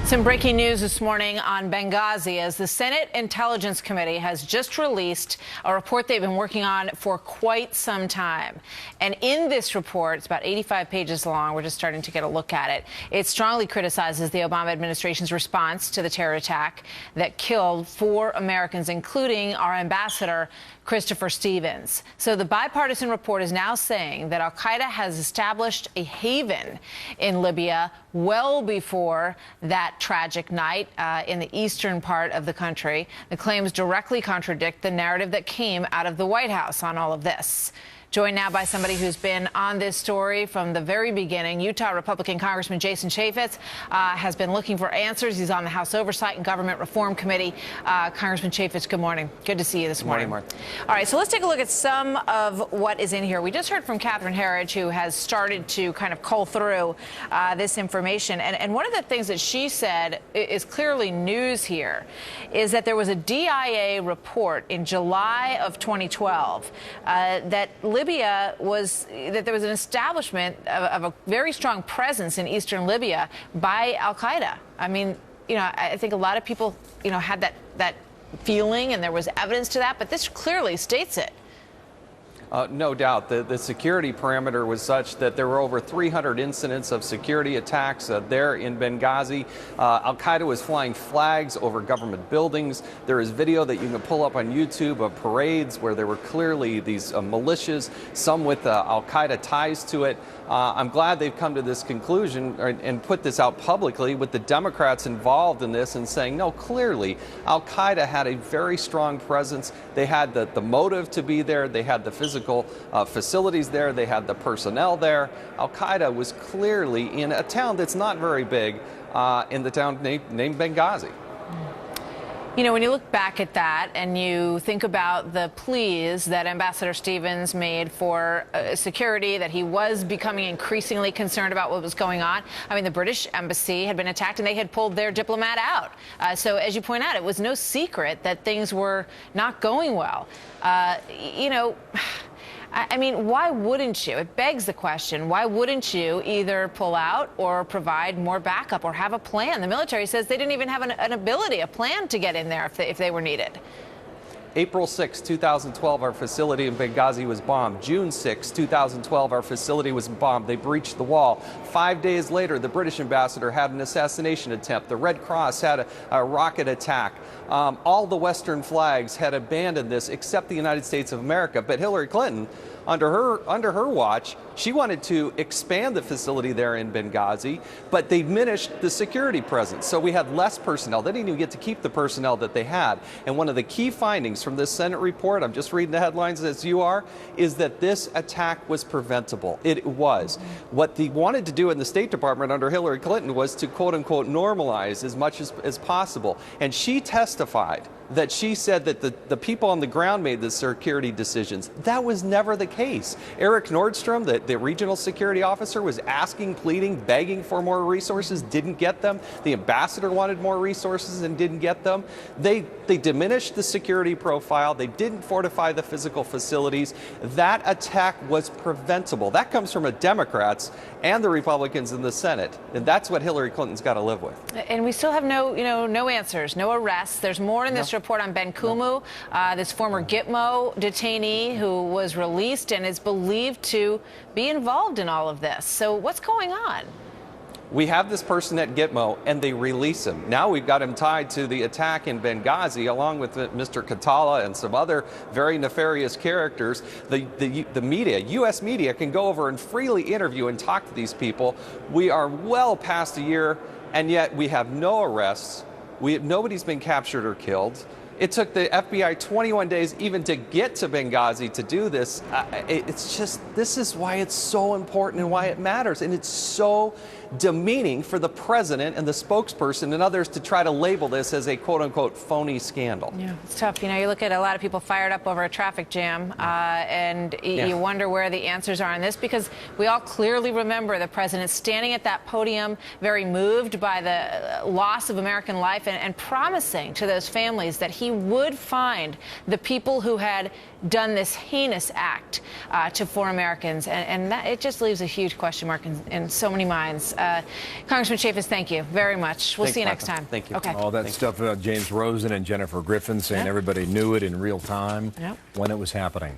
Some breaking news this morning on Benghazi as the Senate Intelligence Committee has just released a report they've been working on for quite some time. And in this report, it's about 85 pages long. We're just starting to get a look at it. It strongly criticizes the Obama administration's response to the terror attack that killed 4 Americans, including our ambassador, Christopher Stevens. So the bipartisan report is now saying that al-Qaeda has established a haven in Libya well before that tragic night in the eastern part of the country. The claims directly contradict the narrative that came out of the White House on all of this. Joined now by somebody who's been on this story from the very beginning. Utah Republican Congressman Jason Chaffetz has been looking for answers. He's on the House Oversight and Government Reform Committee. Congressman Chaffetz, good morning. Good to see you this morning. Good morning, Martha. All right, so let's take a look at some of what is in here. We just heard from Catherine Herridge, who has started to kind of cull through this information. And one of the things that she said is clearly news here is that there was a DIA report in July of 2012 that Libya that there was an establishment of a very strong presence in eastern Libya by al-Qaeda. I mean, I think a lot of people, had that feeling, and there was evidence to that, but this clearly states it. No doubt. The security parameter was such that there were over 300 incidents of security attacks there in Benghazi. Al-Qaeda was flying flags over government buildings. There is video that you can pull up on YouTube of parades where there were clearly these militias, some with Al-Qaeda ties to it. I'm glad they've come to this conclusion and put this out publicly with the Democrats involved in this and saying, no, clearly Al-Qaeda had a very strong presence. They had the motive to be there. They had the physical facilities there. They had the personnel there. Al-Qaeda was clearly in a town that's not very big, in the town named Benghazi. When you look back at that and you think about the pleas that Ambassador Stevens made for security, that he was becoming increasingly concerned about what was going on. I mean, the British embassy had been attacked and they had pulled their diplomat out. So as you point out, it was no secret that things were not going well. I mean, why wouldn't you? It begs the question, why wouldn't you either pull out or provide more backup or have a plan? The military says they didn't even have a plan to get in there if they were needed. April 6, 2012, our facility in Benghazi was bombed. June 6, 2012, our facility was bombed. They breached the wall. 5 days later, the British ambassador had an assassination attempt. The Red Cross had a rocket attack. All the Western flags had abandoned this except the United States of America. But Hillary Clinton, under her watch, she wanted to expand the facility there in Benghazi, but they diminished the security presence. So we had less personnel. They didn't even get to keep the personnel that they had. And one of the key findings from this Senate report, I'm just reading the headlines as you are, is that this attack was preventable. It was. What they wanted to do in the State Department under Hillary Clinton was to, quote unquote, normalize as much as possible. And she testified that she said that the people on the ground made the security decisions. That was never the case. Eric Nordstrom, the regional security officer, was asking, pleading, begging for more resources, didn't get them. The ambassador wanted more resources and didn't get them. They diminished the security profile. They didn't fortify the physical facilities. That attack was preventable. That comes from the Democrats and the Republicans in the Senate. And that's what Hillary Clinton's got to live with. And we still have no answers, no arrests. There's more in this report on Ben Kumu, this former Gitmo detainee who was released and is believed to be involved in all of this. So what's going on? We have this person at Gitmo, and they release him. Now we've got him tied to the attack in Benghazi, along with Mr. Katala and some other very nefarious characters. The media, U.S. media, can go over and freely interview and talk to these people. We are well past a year, and yet we have no arrests. Nobody's been captured or killed. It took the FBI 21 days even to get to Benghazi to do this. This is why it's so important and why it matters. And it's so demeaning for the president and the spokesperson and others to try to label this as a quote-unquote phony scandal. Yeah, it's tough. You look at a lot of people fired up over a traffic jam, and you wonder where the answers are on this, because we all clearly remember the president standing at that podium, very moved by the loss of American life, and promising to those families that he he would find the people who had done this heinous act to 4 Americans. And that, it just leaves a huge question mark in so many minds. Congressman Chaffetz, thank you very much. We'll Thanks, see you Martha. next time. Thank you. Okay. All that stuff about James Rosen and Jennifer Griffin saying everybody knew it in real time when it was happening.